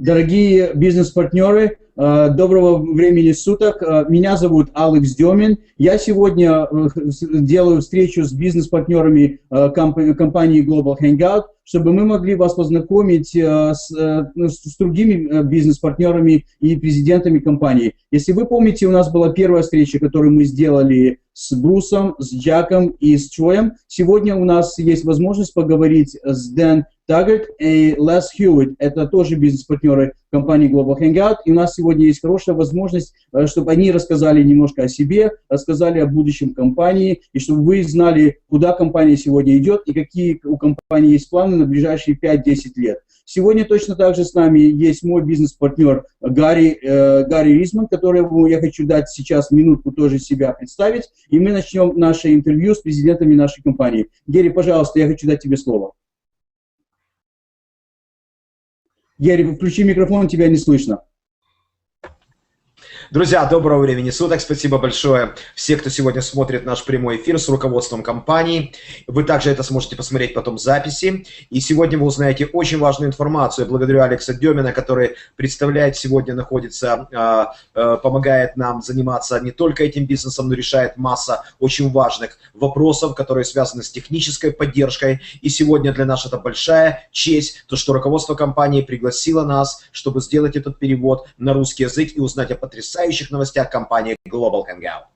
Дорогие бизнес-партнеры, доброго времени суток. Меня зовут Алекс Демин. Я сегодня делаю встречу с бизнес-партнерами компании Global Hangout, чтобы мы могли вас познакомить с другими бизнес-партнерами и президентами компании. Если вы помните, у нас была первая встреча, которую мы сделали с Брусом, с Джаком и с Троем. Сегодня у нас есть возможность поговорить с Дэн Таггарт и Лес Хьюитт. Это тоже бизнес-партнеры компании Global Hangout. И у нас сегодня есть хорошая возможность, чтобы они рассказали немножко о себе, рассказали о будущем компании, и чтобы вы знали, куда компания сегодня идет и какие у компании есть планы на ближайшие 5-10 лет. Сегодня точно так же с нами есть мой бизнес-партнер Гари Рич, которому я хочу дать сейчас минутку тоже себя представить, и мы начнем наше интервью с президентами нашей компании. Гари, пожалуйста, я хочу дать тебе слово. Гари, включи микрофон, тебя не слышно. Друзья, доброго времени суток. Спасибо большое всем, кто сегодня смотрит наш прямой эфир с руководством компании. Вы также это сможете посмотреть потом в записи. И сегодня вы узнаете очень важную информацию. Я благодарю Алекса Демина, который представляет сегодня, находится, помогает нам заниматься не только этим бизнесом, но решает масса очень важных вопросов, которые связаны с технической поддержкой. И сегодня для нас это большая честь, то, что руководство компании пригласило нас, чтобы сделать этот перевод на русский язык и узнать о потрясающих новостях компании Global Hangout.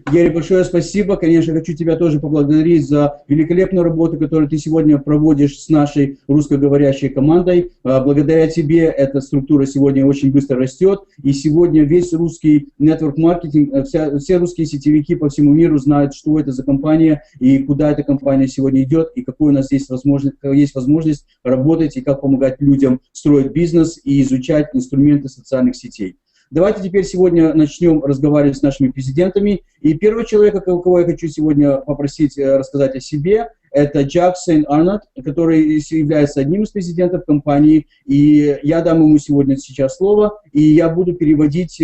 Гари, большое спасибо. Конечно, хочу тебя тоже поблагодарить за великолепную работу, которую ты сегодня проводишь с нашей русскоговорящей командой. Благодаря тебе эта структура сегодня очень быстро растет. И сегодня весь русский нетворк-маркетинг, все русские сетевики по всему миру знают, что это за компания и куда эта компания сегодня идет, и какой у нас есть возможность работать и как помогать людям строить бизнес и изучать инструменты социальных сетей. Давайте теперь сегодня начнем разговаривать с нашими президентами. И первый человек, кого я хочу сегодня попросить рассказать о себе, это Джак Сейн-Арнольд, который является одним из президентов компании. И я дам ему сегодня сейчас слово, и я буду переводить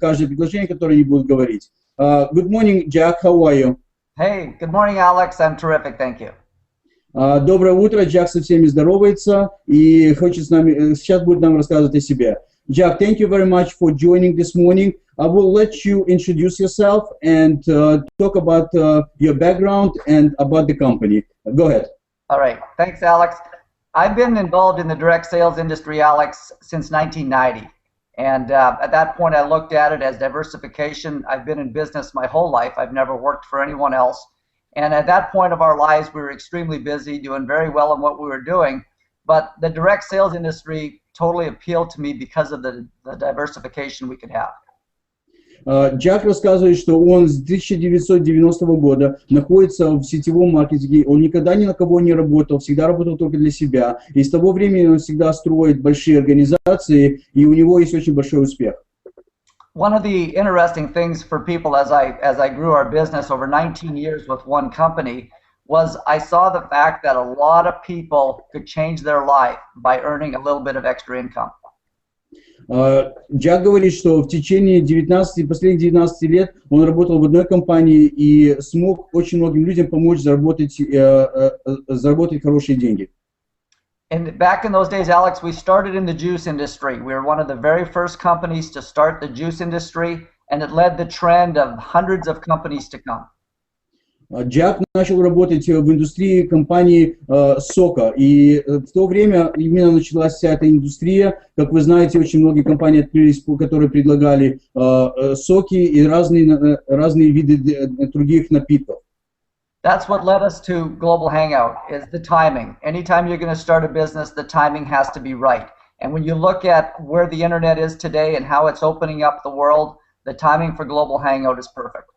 каждое предложение, которое они будут говорить. Good morning, Jack. How are you? Hey, good morning, Alex. I'm terrific. Thank you. Доброе утро. Джак со всеми здоровается и хочет сейчас будет нам рассказывать о себе. Jack, thank you very much for joining this morning. I will let you introduce yourself and talk about your background and about the company. Go ahead. All right. Thanks, Alex. I've been involved in the direct sales industry, Alex, since 1990. And at that point, I looked at it as diversification. I've been in business my whole life. I've never worked for anyone else. And at that point of our lives, we were extremely busy, doing very well in what we were doing. But the direct sales industry totally appealed to me because of the diversification we could have. Джак рассказывает, что он с 1990 года находится в сетевом маркетинге, он никогда ни на кого не работал, всегда работал только для себя. И с того времени он всегда строит большие организации, и у него есть очень большой успех. One of the interesting things for people as I grew our business over 19 years with one company was I saw the fact that a lot of people could change their life by earning a little bit of extra income. Джак говорит, что в течение последних 19 лет он работал в одной компании и смог очень многим людям помочь заработать хорошие деньги. And back in those days, Alex, we started in the juice industry. We were one of the very first companies to start the juice industry, and it led the trend of hundreds of companies to come. Джак начал работать в индустрии компании сока, и в то время именно началась вся эта индустрия. Как вы знаете, очень многие компании открылись, которые предлагали соки и разные виды других напитков. That's what led us to Global Hangout, is the timing. Anytime you're going to start a business, the timing has to be right. And when you look at where the internet is today and how it's opening up the world, the timing for Global Hangout is perfect.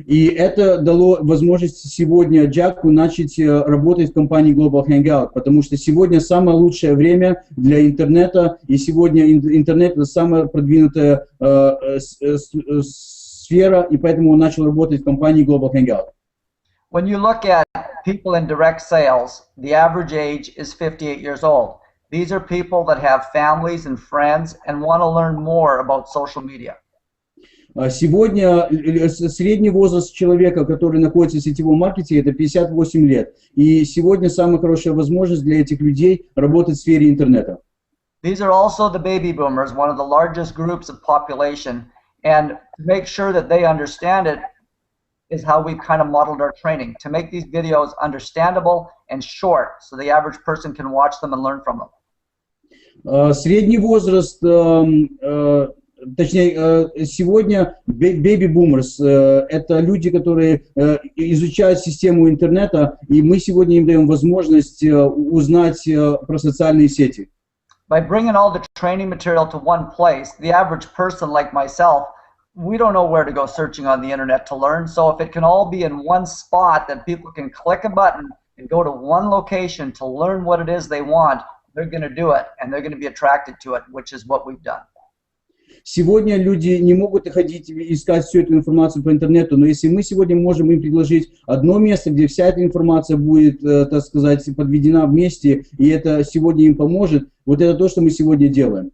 И это дало возможность сегодня Джаку начать работать в компании Global Hangout, потому что сегодня самое лучшее время для интернета, и сегодня интернет – это самая продвинутая сфера, и поэтому он начал работать в компании Global Hangout. When you look at people in direct sales, the average age is 58 years old. These are people that have families and friends and want to learn more about social media. Сегодня средний возраст человека, который находится в сетевом маркетинге, это 58 лет. И сегодня самая хорошая возможность для этих людей работать в сфере интернета. These are also the baby boomers, one of the largest groups of population. And to make sure that they understand it is how we've kind of modeled our training, to make these videos understandable and short so the average person can watch them and learn from them. Средний возраст, точнее, сегодня baby boomers, это люди, которые изучают систему интернета, и мы сегодня им даем возможность узнать про социальные сети. By bringing all the training material to one place, the average person like myself, we don't know where to go searching on the internet to learn. So if it can all be in one spot that people can click a button and go to one location to learn what it is they want, they're going to do it and they're going to be attracted to it, which is what we've done. Сегодня люди не могут ходить искать всю эту информацию по интернету, но если мы сегодня можем им предложить одно место, где вся эта информация будет, так сказать, подведена вместе, и это сегодня им поможет, вот это то, что мы сегодня делаем.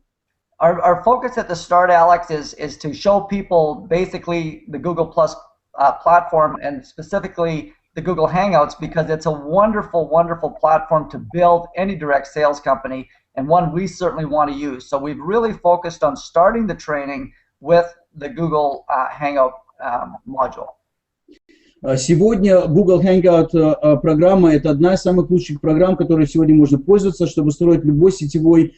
Our focus at the start, Alex, is to show people basically the Google Plus platform and specifically the Google Hangouts because it's a wonderful, wonderful platform to build any direct sales company and one we certainly want to use. So we've really focused on starting the training with the Google Hangout module. Сегодня Google Hangout программа – это одна из самых лучших программ, которой сегодня можно пользоваться, чтобы строить любой сетевой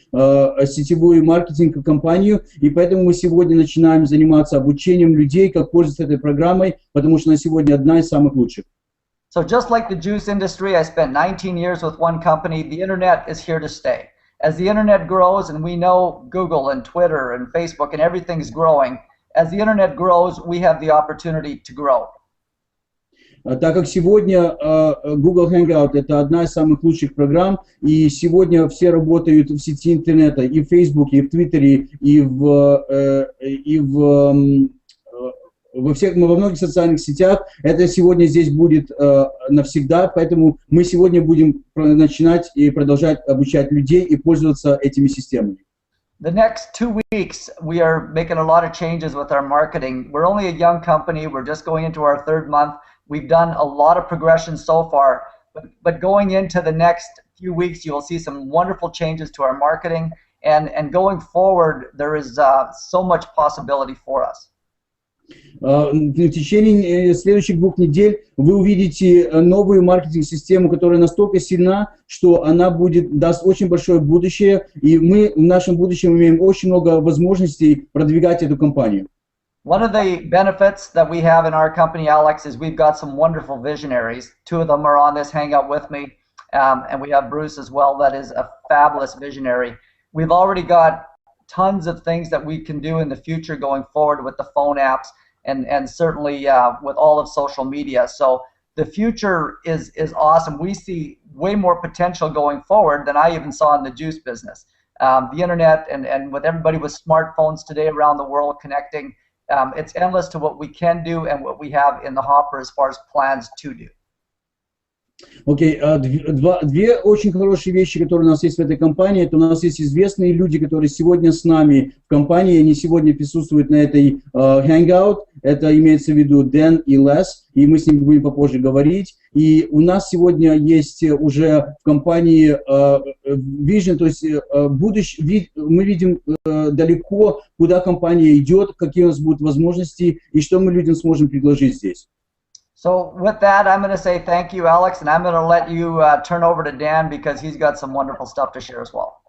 маркетинг компанию. И поэтому мы сегодня начинаем заниматься обучением людей, как пользоваться этой программой, потому что она сегодня одна из самых лучших. So just like the juice industry, I spent 19 years with one company. The internet is here to stay. As the internet grows, and we know Google and Twitter and Facebook and everything's growing, as the internet grows, we have the opportunity to grow. Так как сегодня Google Hangout – это одна из самых лучших программ, и сегодня все работают в сети интернета, и в Facebook, и в Твиттере, и во многих социальных сетях, это сегодня здесь будет навсегда, поэтому мы сегодня будем начинать и продолжать обучать людей и пользоваться этими системами. The next 2 weeks, we are making a lot of changes with our marketing. We're only a young company. We're just going into our 3rd month. We've done a lot of progression so far, but going into the next few weeks, you will see some wonderful changes to our marketing. And going forward, there is so much possibility for us. В течение следующих 2 недель вы увидите новую маркетинг-систему, которая настолько сильна, что она даст очень большое будущее, и мы в нашем будущем имеем очень много возможностей продвигать эту компанию. One of the benefits that we have in our company, Alex, is we've got some wonderful visionaries. 2 of them are on this hangout with me, and we have Bruce as well, that is a fabulous visionary. We've already got tons of things that we can do in the future going forward with the phone apps and certainly with all of social media. So the future is awesome. We see way more potential going forward than I even saw in the juice business. The internet and with everybody with smartphones today around the world connecting, it's endless to what we can do and what we have in the hopper as far as plans to do. Окей, две очень хорошие вещи, которые у нас есть в этой компании. Это у нас есть известные люди, которые сегодня с нами в компании, они сегодня присутствуют на этой Hangout. Это имеется в виду Дэн и Лес, и мы с ними будем попозже говорить. И у нас сегодня есть уже в компании Vision, то есть мы видим далеко, куда компания идет, какие у нас будут возможности и что мы людям сможем предложить здесь. So with that, I'm going to say thank you, Alex, and I'm going to let you turn over to Dan because he's got some wonderful stuff to share as well.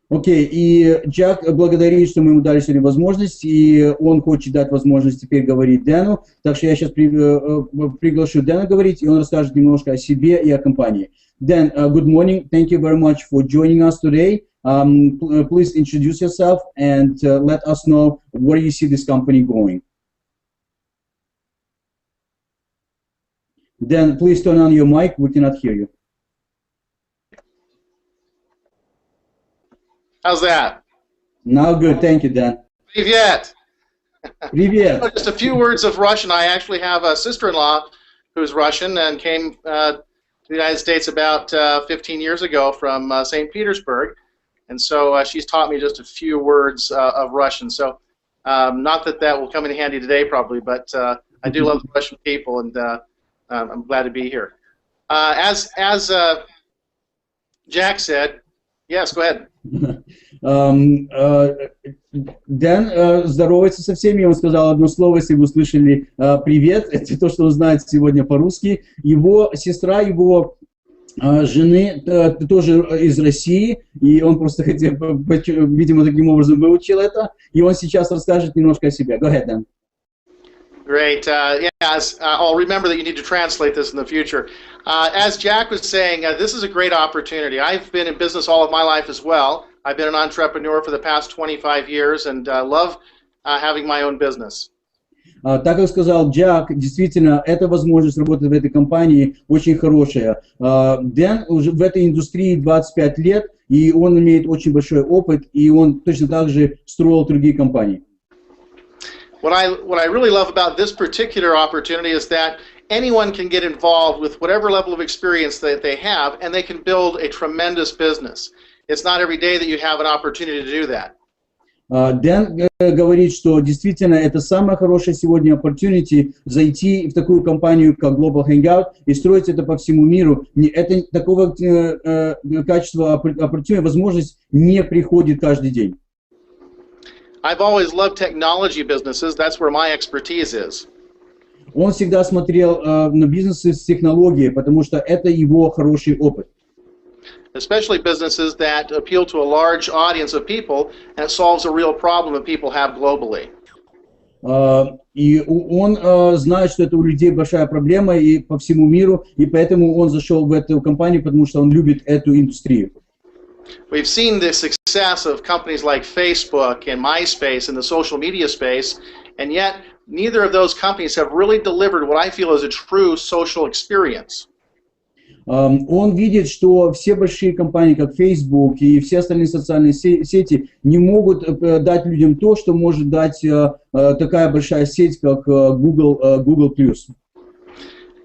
Окей, и Джак благодарит, что мы ему дали сегодня возможность, и он хочет дать возможность теперь говорить Дэну. Так что я сейчас приглашу Дэна говорить, и он расскажет немножко о себе и о компании. Dan, good morning. Thank you very much for joining us today. Please introduce yourself and let us know where you see this company going. Dan, please turn on your mic. We cannot hear you. How's that? Now good. Thank you, Dan. Привет. Привет. Just a few words of Russian. I actually have a sister-in-law who's Russian and came to the United States about 15 years ago from St. Petersburg. And so she's taught me just a few words of Russian. So Not that that will come in handy today, probably, but I do love the Russian people, and I'm glad to be here. As Jack said, yes, go ahead. Дэн здоровается со всеми, он сказал одно слово, если вы услышали «привет», это то, что он знает сегодня по-русски. Его сестра, его жены тоже из России, и он просто хотел, видимо, таким образом выучил это, и он сейчас расскажет немножко о себе. Go ahead, Dan. Great. Yes, I'll remember that you need to translate this in the future. As Jack was saying, this is a great opportunity. I've been in business all of my life as well. I've been an entrepreneur for the past 25 years and love having my own business. Так как сказал Джак, действительно, эта возможность работать в этой компании очень хорошая. Дэн уже в этой индустрии 25 лет, и он имеет очень большой опыт, и он точно так же строил другие компании. What I really love about this particular opportunity is that anyone can get involved with whatever level of experience that they have, and they can build a tremendous business. It's not every day that you have an opportunity to do that. Дэн говорит, что действительно это самая хорошая сегодня opportunity зайти в такую компанию, как Global Hangout, и строить это по всему миру. Это такого качества opportunity, возможность не приходит каждый день. I've always loved technology businesses. That's where my expertise is. Он всегда смотрел на бизнесы с технологией, потому что это его хороший опыт. Especially businesses that appeal to a large audience of people and it solves a real problem that people have globally. И он знает, что это у людей большая проблема и по всему миру, и поэтому он зашел в эту компанию, потому что он любит эту индустрию. We've seen the success of companies like Facebook and MySpace in the social media space, and yet neither of those companies have really delivered what I feel is a true social experience. Он видит, что все большие компании, как Facebook и все остальные социальные сети, не могут дать людям то, что может дать такая большая сеть, как Google+.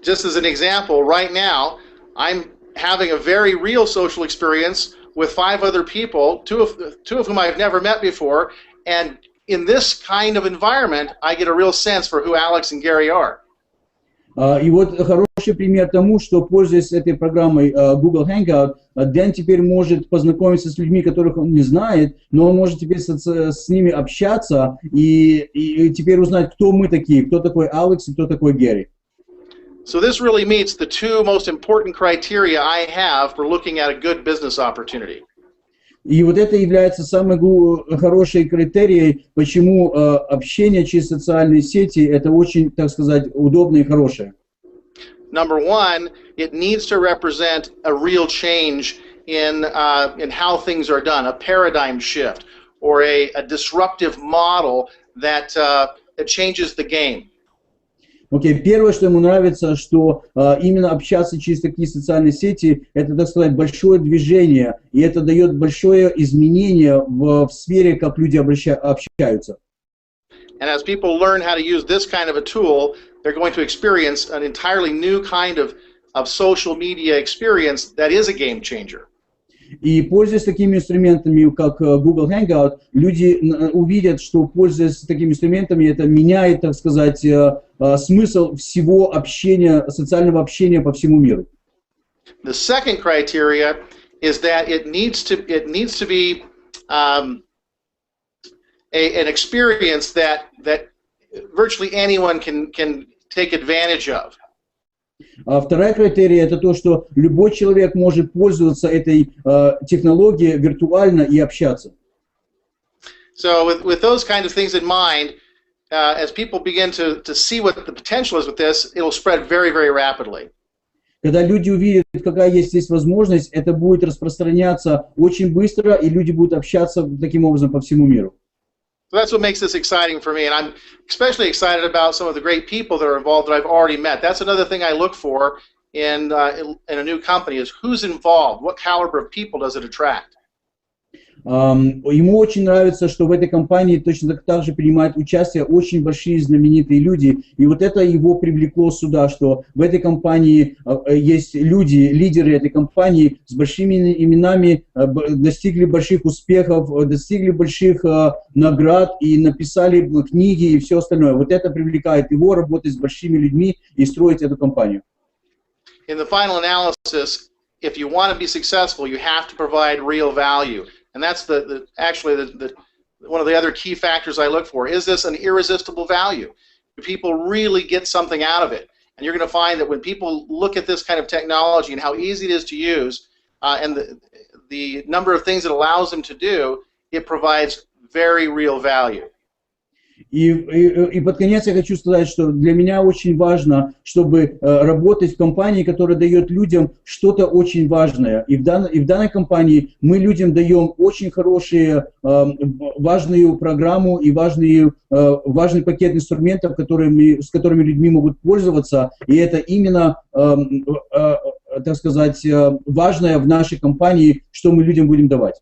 Just as an example, right now, I'm having a very real social experience with 5 other people, two of whom I've never met before, and in this kind of environment, I get a real sense for who Alex and Gary are. И вот хороший пример тому, что, пользуясь этой программой Google Hangout, Дэн теперь может познакомиться с людьми, которых он не знает, но он может теперь с ними общаться и теперь узнать, кто мы такие, кто такой Алекс и кто такой Гарри. So this really meets the 2 most important criteria I have for looking at a good business opportunity. И вот это является самой хорошей критерией, почему общение через социальные сети это очень, так сказать, удобно и хорошее. Number 1, it needs to represent a real change in how things are done, a paradigm shift, or a disruptive model that changes the game. Окей, первое, что ему нравится, что именно общаться через такие социальные сети, это, так сказать, большое движение, и это дает большое изменение в сфере, как люди общаются. And as people learn how to use this kind of a tool, they're going to experience an entirely new kind of social media experience that is a game changer. И пользуясь такими инструментами, как Google Hangout, люди увидят, что, пользуясь такими инструментами, это меняет, так сказать, смысл всего общения, социального общения по всему миру. The second criteria is that it needs to be an experience that virtually anyone can take advantage of. Вторая критерия это то, что любой человек может пользоваться этой технологией виртуально и общаться. So with those kind of things in mind, as people begin to see what the potential is with this, it'll spread very, very rapidly. Когда люди увидят, какая есть здесь возможность, это будет распространяться очень быстро, и люди будут общаться таким образом по всему миру. So that's what makes this exciting for me, and I'm especially excited about some of the great people that are involved that I've already met. That's another thing I look for in a new company is who's involved, what caliber of people does it attract. Ему очень нравится, что в этой компании точно так же принимают участие очень большие знаменитые люди. И вот это его привлекло сюда, что в этой компании есть люди, лидеры этой компании с большими именами, достигли больших успехов, достигли больших наград и написали книги и все остальное. Вот это привлекает его работать с большими людьми и строить эту компанию. In the final analysis, if you want to be successful, you have to provide real value. And that's actually one of the other key factors I look for. Is this an irresistible value? Do people really get something out of it? And you're going to find that when people look at this kind of technology and how easy it is to use, and the number of things it allows them to do, it provides very real value. И под конец я хочу сказать, что для меня очень важно, чтобы работать в компании, которая дает людям что-то очень важное. И в данной компании мы людям даем очень хорошие, важную программу и важный пакет инструментов, с которыми людьми могут пользоваться. И это именно, так сказать, важное в нашей компании, что мы людям будем давать.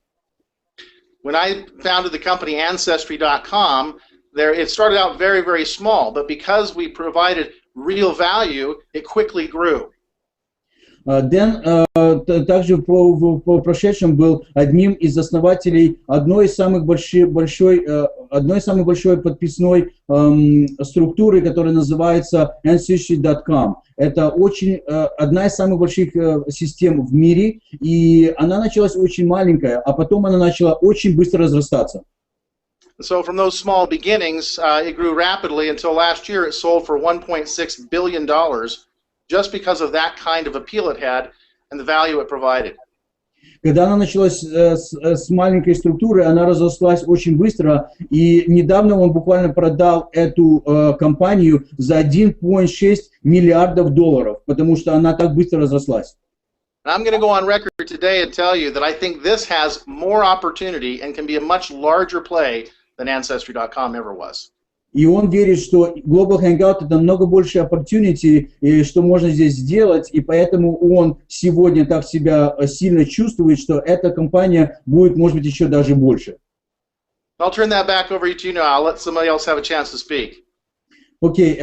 When I founded the company Ancestry.com, it started out very, very small, but because we provided real value, it quickly grew. Дэн также по прошедшем был одним из основателей одной из самых большой подписной структуры, которая называется Ancestry.com. Это одна из самых больших систем в мире, и она началась очень маленькая, а потом она начала очень быстро разрастаться. So from those small beginnings, it grew rapidly until last year it sold for $1.6 billion just because of that kind of appeal it had and the value it provided. Когда она началась с маленькой структуры, она разрослась очень быстро, и недавно он буквально продал эту компанию за $1.6 миллиардов, потому что она так быстро разрослась. I'm going to go on record today and tell you that I think this has more opportunity and can be a much larger play than Ancestry.com ever was. И он верит, что Global Hangout это намного больше opportunity, что можно здесь сделать, и поэтому он сегодня так себя сильно чувствует, что эта компания будет, может быть, еще даже больше. I'll turn that back over to you now. I'll let somebody else have a chance to speak. Окей,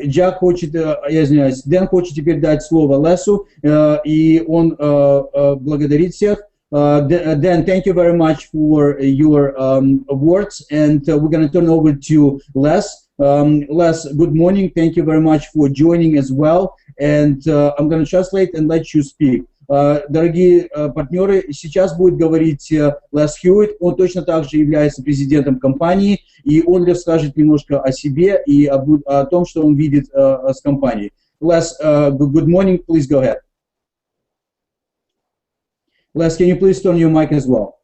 Джак хочет, я извиняюсь, Дэн хочет теперь дать слово Лесу, и он благодарит всех. Dan, thank you very much for your words, and we're going to turn over to Les. Les, good morning. Thank you very much for joining as well, and I'm going to translate and let you speak. Дорогие партнеры, сейчас будет говорить Лес Хьюитт, он точно так же является президентом компании, и он расскажет немножко о себе и о том, что он видит с компанией. Les, good morning, please go ahead. Les, can you please turn your mic as well?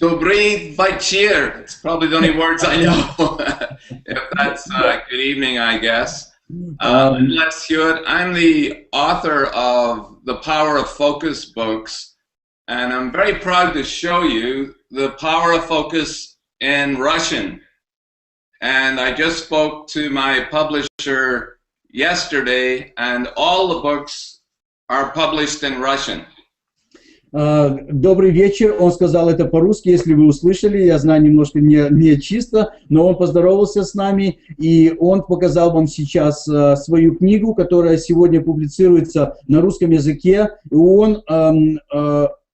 Dobry вечер. It's probably the only words I know. If that's good evening, I guess. I'm Les Hewitt. I'm the author of the Power of Focus books, and I'm very proud to show you the Power of Focus in Russian. And I just spoke to my publisher yesterday, and all the books are published in Russian. Добрый вечер, он сказал это по-русски, если вы услышали, я знаю немножко не чисто, но он поздоровался с нами, и он показал вам сейчас свою книгу, которая сегодня публицируется на русском языке, и он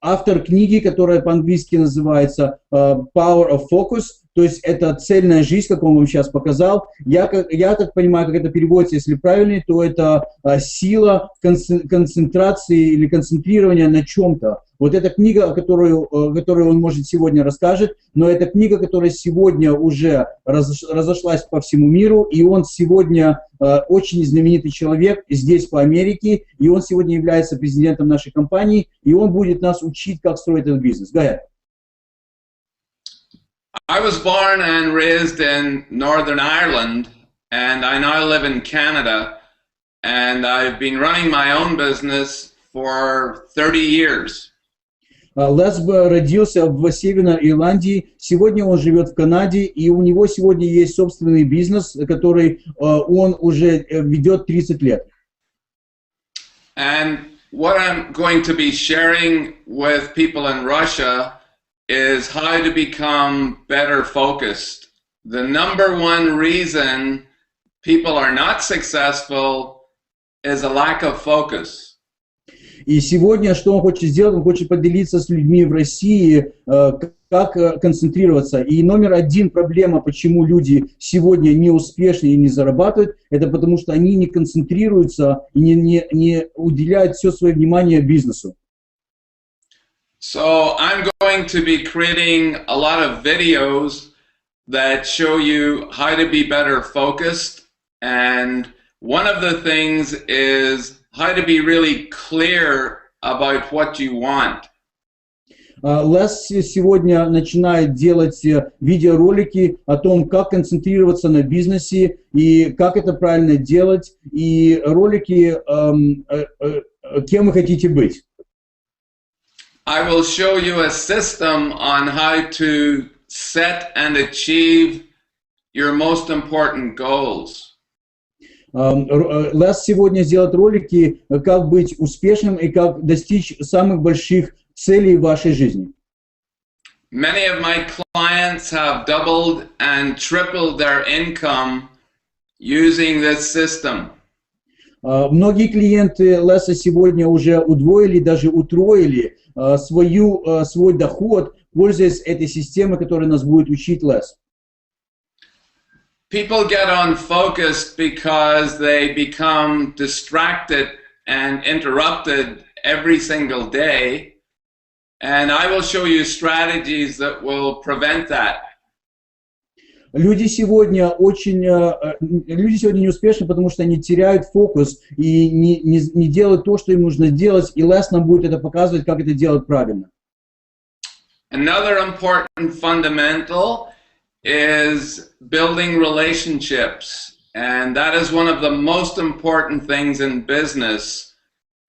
автор книги, которая по-английски называется Power of Focus, то есть это цельная жизнь, как он вам сейчас показал. Я так понимаю, как это переводится, если правильно, то это сила концентрации или концентрирования на чем-то. Вот эта книга, которую он, может, сегодня расскажет, но это книга, которая сегодня уже разошлась по всему миру, и он сегодня очень знаменитый человек здесь, по Америке, и он сегодня является президентом нашей компании, и он будет нас учить, как строить этот бизнес. Go ahead. I was born and raised in Northern Ireland, and I now live in Canada, and I've been running my own business for 30 years. Лес родился в Северной Ирландии, сегодня он живет в Канаде, и у него сегодня есть собственный бизнес, который он уже ведет 30 лет. And what I'm going to be sharing with people in Russia is how to become better focused. The number one reason people are not successful is a lack of focus. И сегодня, что он хочет сделать, он хочет поделиться с людьми в России, как концентрироваться. И номер один проблема, почему люди сегодня не успешны и не зарабатывают, это потому что они не концентрируются и не уделяют все свое внимание бизнесу. So I'm going to be creating a lot of videos that show you how to be better focused. And one of the things is how to be really clear about what you want. Лес сегодня начинает делать видеоролики о том, как концентрироваться на бизнесе и как это правильно делать, и ролики, кем вы хотите быть. I will show you a system on how to set and achieve your most important goals. Лес сегодня сделает ролики, как быть успешным и как достичь самых больших целей в вашей жизни. Many of my clients have doubled and tripled their income using this system. Многие клиенты Леса сегодня уже удвоили, даже утроили свой доход, пользуясь этой системой, которая нас будет учить Лес. People get unfocused because they become distracted and interrupted every single day. And I will show you strategies that will prevent that. Люди сегодня не успешны, потому что они теряют фокус и не делают то, что им нужно делать, и Лес нам будет это показывать, как это делать правильно. Another important fundamental is building relationships, and that is one of the most important things in business,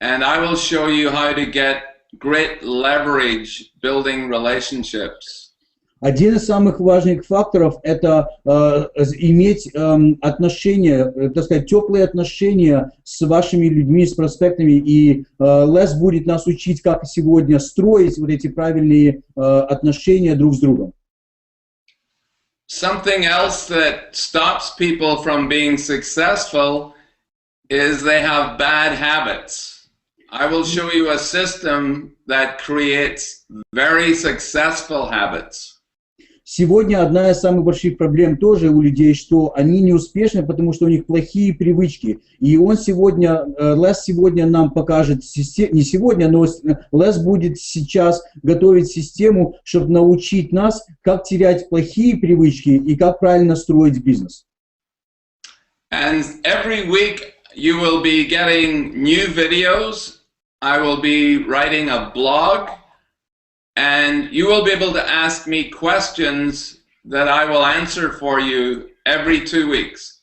and I will show you how to get great leverage building relationships. Один из самых важных факторов – это иметь отношения, так сказать, теплые отношения с вашими людьми, с проспектами. И Лес будет нас учить, как сегодня строить вот эти правильные отношения друг с другом. Something else that stops people from being successful is they have bad habits. I will show you a system that creates very successful habits. Сегодня одна из самых больших проблем тоже у людей, что они не успешны, потому что у них плохие привычки. И Лес сегодня нам покажет, не сегодня, но Лес будет сейчас готовить систему, чтобы научить нас, как терять плохие привычки и как правильно строить бизнес. And every week you will be getting new videos. I will be writing a blog. And you will be able to ask me questions that I will answer for you every 2 weeks.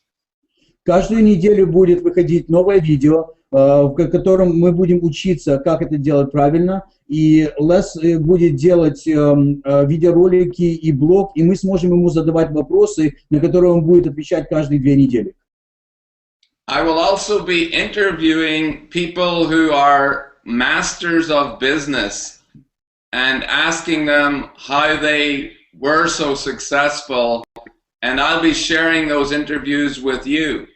Каждую неделю будет выходить новое видео, в котором мы будем учиться, как это делать правильно. И Лес будет делать видеоролики и блог, и мы сможем ему задавать вопросы, на которые он будет отвечать каждые 2 недели. I will also be interviewing people who are masters of business and asking them how they were so successful, and I'll be sharing those interviews with you.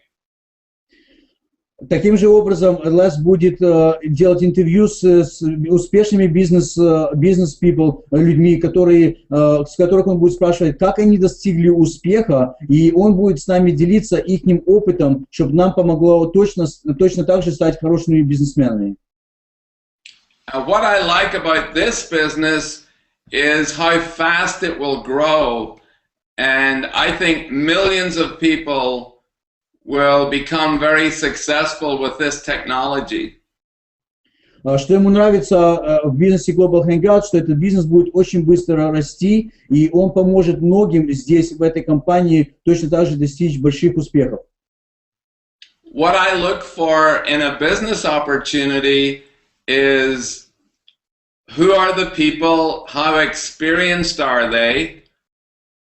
Таким же образом, Лес будет делать интервью с успешными бизнес-people, людьми, с которых он будет спрашивать, как они достигли успеха, и он будет с нами делиться их опытом, чтобы нам помогло точно так же стать хорошими бизнесменами. What I like about this business is how fast it will grow, and I think millions of people will become very successful with this technology. Что ему нравится в бизнесе Global Hangout, что этот бизнес будет очень быстро расти, и он поможет многим здесь, в этой компании, точно так же достичь больших успехов. What I look for in a business opportunity is who are the people, how experienced are they,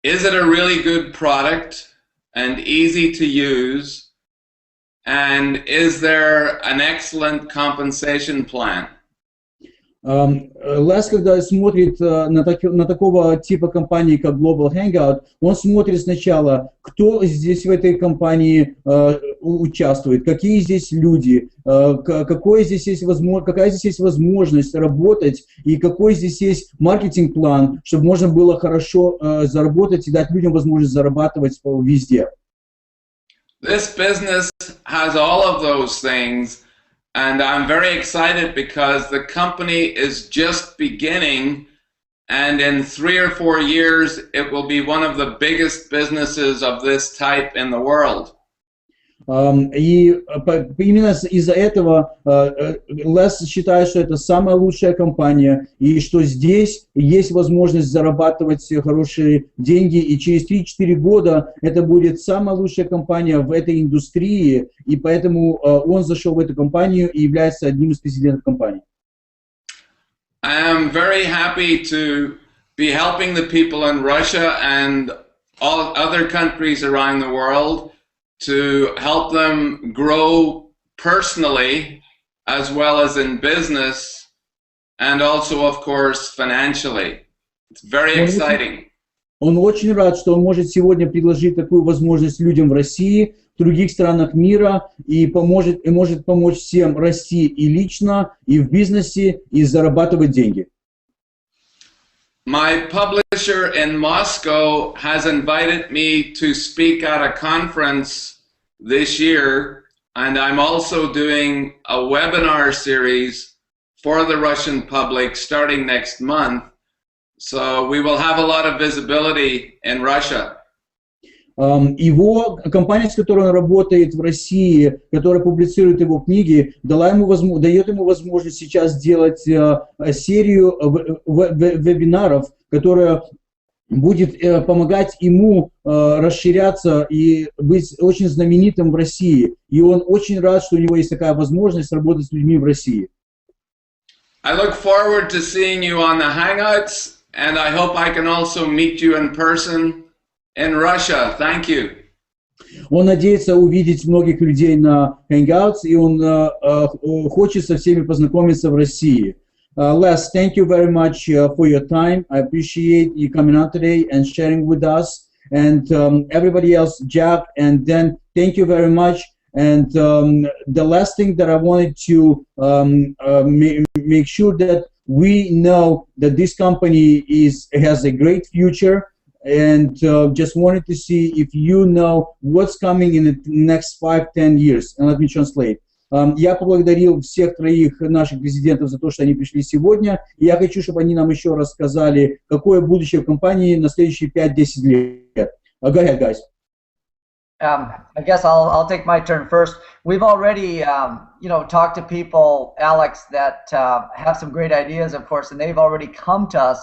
is it a really good product and easy to use, And is there an excellent compensation plan? Лес, когда смотрит на такого типа компании, как Global Hangout, он смотрит сначала, кто здесь в этой компании участвует, какие здесь люди, какая здесь есть возможность работать и какой здесь есть маркетинг-план, чтобы можно было хорошо заработать и дать людям возможность зарабатывать везде. This business has all of those things. And I'm very excited because the company is just beginning, and in 3 or 4 years, it will be one of the biggest businesses of this type in the world. И именно из-за этого Лес считает, что это самая лучшая компания, и что здесь есть возможность зарабатывать хорошие деньги, и через 3-4 года это будет самая лучшая компания в этой индустрии, и поэтому он зашел в эту компанию и является одним из президентов компании. I am very happy to be helping the people in Russia and all other countries around the world to help them grow personally as well as in business and also, of course, financially. It's very exciting. Он очень рад, что он может сегодня предложить такую возможность людям в России, в других странах мира, и может помочь всем расти и лично, и в бизнесе, и зарабатывать деньги. My publisher in Moscow has invited me to speak at a conference this year, and I'm also doing a webinar series for the Russian public starting next month. So we will have a lot of visibility in Russia. Его компания, с которой он работает в России, которая публицирует его книги, дает ему возможность сейчас сделать серию вебинаров, которая будет помогать ему расширяться и быть очень знаменитым в России. И он очень рад, что у него есть такая возможность работать с людьми в России. I look forward to seeing you on the Hangouts, and I hope I can also meet you in person in Russia. Thank you. Он надеется увидеть многих людей на Hangouts, и он хочет со всеми познакомиться в России. Les, thank you very much for your time. I appreciate you coming out today and sharing with us. And everybody else, Jack, and then thank you very much. And the last thing that I wanted to make sure that we know that this company has a great future. And just wanted to see if you know what's coming in the next 5-10 years. And let me translate. Я поблагодарил всех троих наших президентов за то, что они пришли сегодня. И я хочу, чтобы они нам еще рассказали, какое будущее в компании на следующие 5-10 лет. Go ahead, guys. I guess I'll take my turn first. We've already, talked to people, Alex, that have some great ideas, of course, and they've already come to us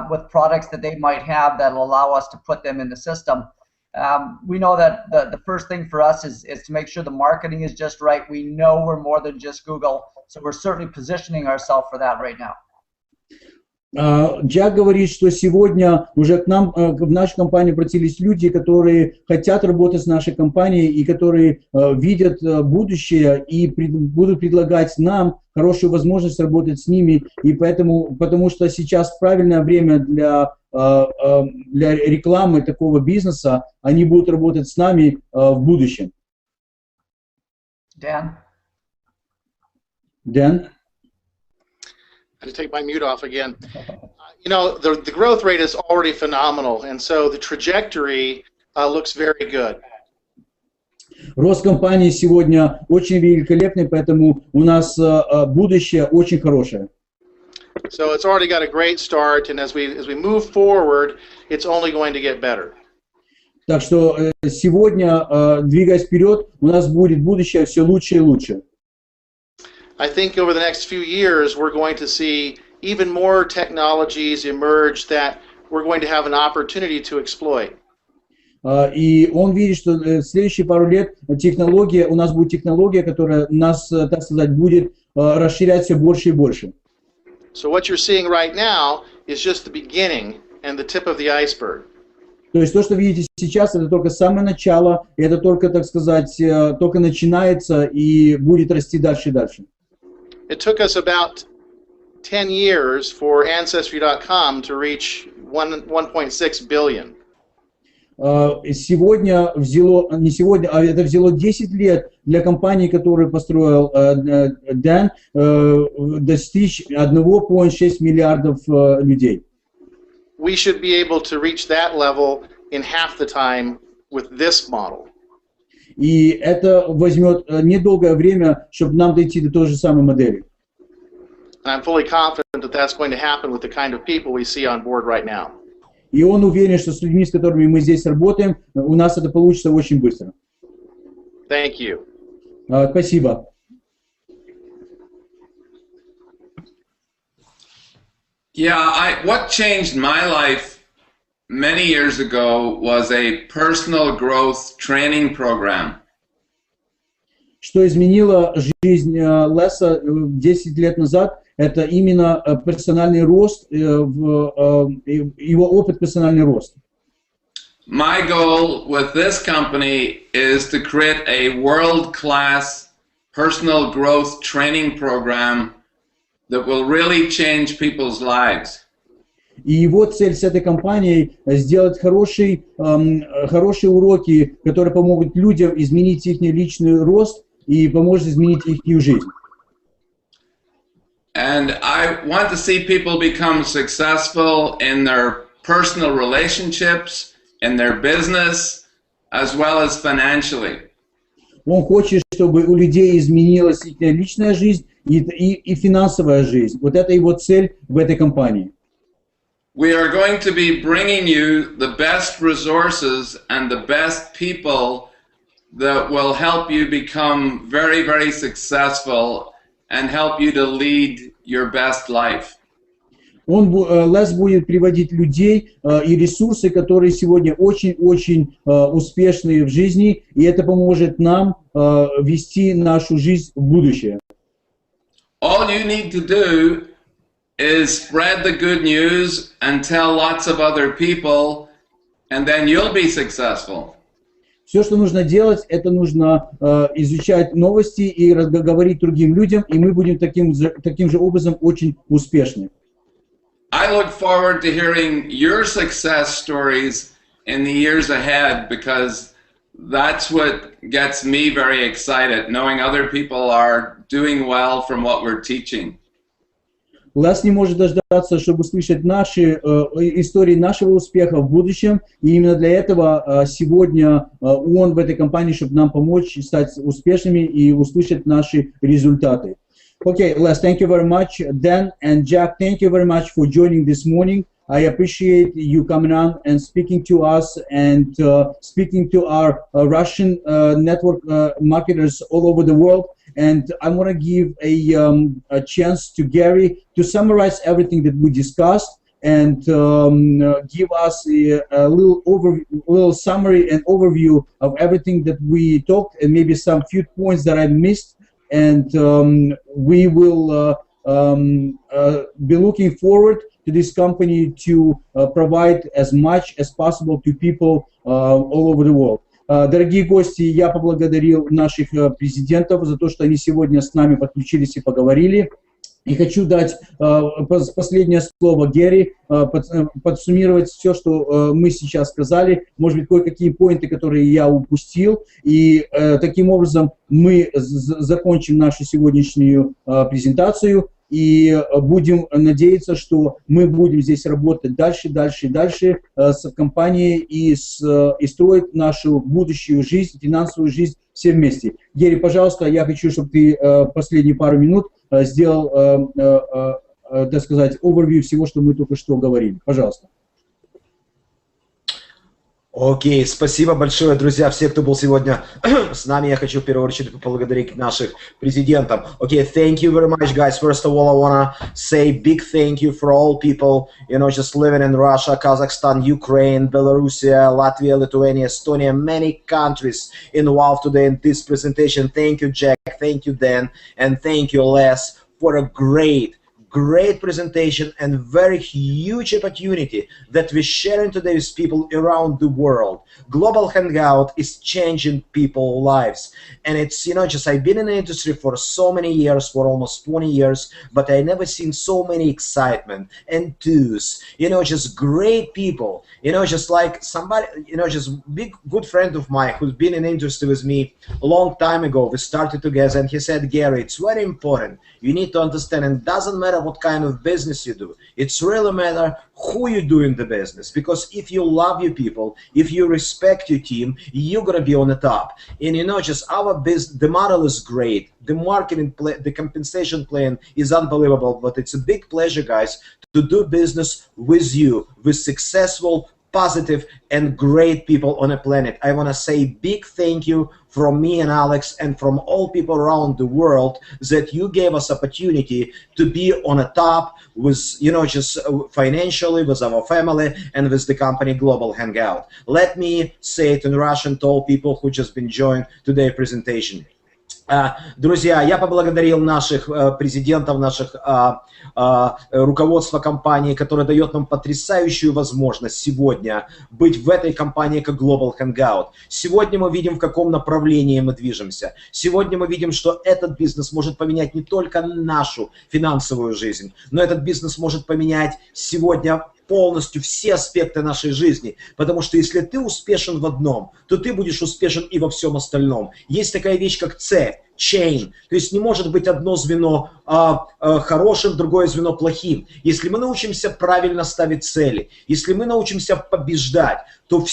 with products that they might have that will allow us to put them in the system. We know that the first thing for us is to make sure the marketing is just right. We know we're more than just Google, so we're certainly positioning ourselves for that right now. Джак говорит, что сегодня уже к нам, в нашу компанию обратились люди, которые хотят работать с нашей компанией и которые видят будущее и будут предлагать нам хорошую возможность работать с ними. И потому что сейчас правильное время для рекламы такого бизнеса, они будут работать с нами в будущем. Dan? I had to take my mute off again. The growth rate is already phenomenal, and so the trajectory looks very good. Рост компании сегодня очень великолепный, поэтому у нас будущее очень хорошее. So it's already got a great start, and as we move forward, it's only going to get better. Так что сегодня, двигаясь вперед, у нас будет будущее все лучше и лучше. I think over the next few years, we're going to see even more technologies emerge that we're going to have an opportunity to exploit. И он видит, что в следующие пару лет у нас будет технология, которая нас, так сказать, будет расширять все больше и больше. So what you're seeing right now is just the beginning and the tip of the iceberg. То есть то, что видите сейчас, это только самое начало, это только, так сказать, только начинается и будет расти дальше и дальше. It took us about 10 years for Ancestry.com to reach 1.6 billion. Сегодня взяло, не сегодня, а это взяло 10 лет для компании, которую построил Дэн, достичь 1,6 миллиардов людей. We should be able to reach that level in half the time with this model. И это возьмет недолгое время, чтобы нам дойти до той же самой модели. And I'm fully confident that that's going to happen with the kind of people we see on board right now. И он уверен, что с людьми, с которыми мы здесь работаем, у нас это получится очень быстро. Thank you. Спасибо. Yeah, what changed my life many years ago was a personal growth training program. Что изменило жизнь Леса 10 лет назад, это именно персональный рост, его опыт персональный рост. My goal with this company is to create a world-class personal growth training program that will really change people's lives. И его цель с этой компанией сделать хорошие уроки, которые помогут людям изменить их личный рост и поможет изменить их жизнь. And I want to see people become successful in their personal relationships, in their business, as well as financially. Он хочет, чтобы у людей изменилась их личная жизнь и финансовая жизнь. Вот это его цель в этой компании. We are going to be bringing you the best resources and the best people that will help you become very, very successful and help you to lead your best life. Лес будет приводить людей и ресурсы, которые сегодня очень-очень успешные в жизни, и это поможет нам вести нашу жизнь в будущее. All you need to do is spread the good news and tell lots of other people, and then you'll be successful. Все, что нужно делать, это нужно изучать новости и говорить другим людям, и мы будем таким же образом очень успешны. I look forward to hearing your success stories in the years ahead, because that's what gets me very excited, knowing other people are doing well from what we're teaching. Лес не может дождаться, чтобы услышать наши истории нашего успеха в будущем, и именно для этого сегодня он в этой компании, чтобы нам помочь стать успешными и услышать наши результаты. Okay, Les, thank you very much. Dan and Jack, thank you very much for joining this morning. I appreciate you coming on and speaking to us and speaking to our Russian network marketers all over the world. And I want to give a chance to Gary to summarize everything that we discussed and give us a little summary and overview of everything that we talked, and maybe some few points that I missed. And we will be looking forward to this company to provide as much as possible to people all over the world. Дорогие гости, я поблагодарил наших президентов за то, что они сегодня с нами подключились и поговорили. И хочу дать последнее слово Гари, подсуммировать все, что мы сейчас сказали, может быть, кое-какие поинты, которые я упустил. И таким образом мы закончим нашу сегодняшнюю презентацию и будем надеяться, что мы будем здесь работать дальше с компанией и строить нашу будущую жизнь, финансовую жизнь все вместе. Гари, пожалуйста, я хочу, чтобы ты последние пару минут сделал, так сказать, overview всего, что мы только что говорили. Пожалуйста. Окей, спасибо большое, друзья, все, кто был сегодня с нами. Я хочу в первую очередь поблагодарить наших президентов. Окей, thank you very much, guys. First of all, I wanna say big thank you for all people, you know, just living in Russia, Kazakhstan, Ukraine, Belarus, Latvia, Lithuania, Estonia, many countries involved today in this presentation. Thank you, Jack. Thank you, Dan. And thank you, Les, for a great great presentation and very huge opportunity that we're sharing today with people around the world. Global Hangout is changing people's lives. And it's, you know, just I've been in the industry for so many years, for almost 20 years, but I never seen so many excitement, enthuse, you know, just great people, you know, just like somebody, you know, just big good friend of mine who's been in the industry with me a long time ago. We started together and he said, Gary, it's very important. You need to understand, and it doesn't matter what kind of business you do. It's really matter who you do in the business, because if you love your people, if you respect your team, you're gonna be on the top. And you know, just our business, the model is great, the marketing plan, the compensation plan is unbelievable, but it's a big pleasure, guys, to do business with you, with successful, positive and great people on the planet. I want to say big thank you from me and Alex and from all people around the world that you gave us opportunity to be on the top with, you know, just financially, with our family and with the company Global Hangout. Let me say it in Russian to all people who just been joined today's presentation. Друзья, я поблагодарил наших президентов, наших руководства компании, которое дает нам потрясающую возможность сегодня быть в этой компании как Global Hangout. Сегодня мы видим, в каком направлении мы движемся. Сегодня мы видим, что этот бизнес может поменять не только нашу финансовую жизнь, но этот бизнес может поменять сегодня полностью все аспекты нашей жизни, потому что если ты успешен в одном, то ты будешь успешен и во всем остальном. Есть такая вещь, как цепь, chain, то есть не может быть одно звено хорошим, другое звено плохим. Если мы научимся правильно ставить цели, если мы научимся побеждать, то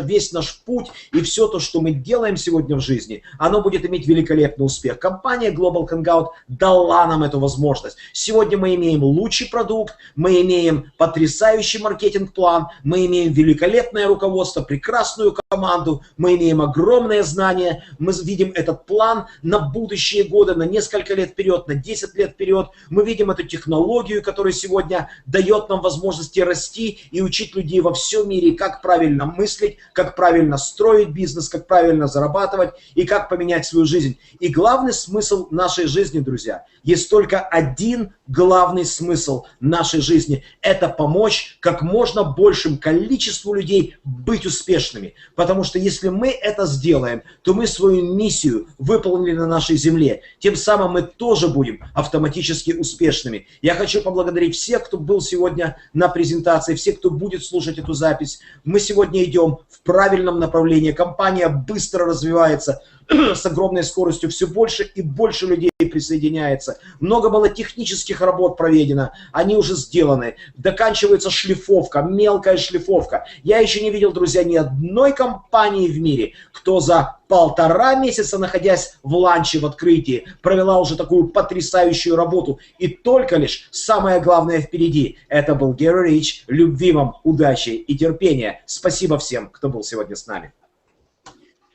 весь наш путь и все то, что мы делаем сегодня в жизни, оно будет иметь великолепный успех. Компания Global Hangout дала нам эту возможность. Сегодня мы имеем лучший продукт, мы имеем потрясающий маркетинг-план, мы имеем великолепное руководство, прекрасную команду, мы имеем огромные знания, мы видим этот план на будущие годы, на несколько лет вперед, на 10 лет вперед. Мы видим эту технологию, которая сегодня дает нам возможности расти и учить людей во всем мире, как правильно мыслить, как правильно строить бизнес, как правильно зарабатывать и как поменять свою жизнь. И главный смысл нашей жизни, друзья, есть только один главный смысл нашей жизни – это помочь как можно большему количеству людей быть успешными. Потому что если мы это сделаем, то мы свою миссию выполнили на нашей земле. Тем самым мы тоже будем автоматически успешными. Я хочу поблагодарить всех, кто был сегодня на презентации, всех, кто будет слушать эту запись. Мы сегодня идем в правильном направлении. Компания быстро развивается с огромной скоростью, все больше и больше людей присоединяется. Много было технических работ проведено, они уже сделаны. Доканчивается шлифовка, мелкая шлифовка. Я еще не видел, друзья, ни одной компании в мире, кто за 1,5 месяца, находясь в ланче, в открытии, провела уже такую потрясающую работу. И только лишь самое главное впереди. Это был Гари Рич. Любви вам, удачи и терпения. Спасибо всем, кто был сегодня с нами.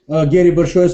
Гарри, большое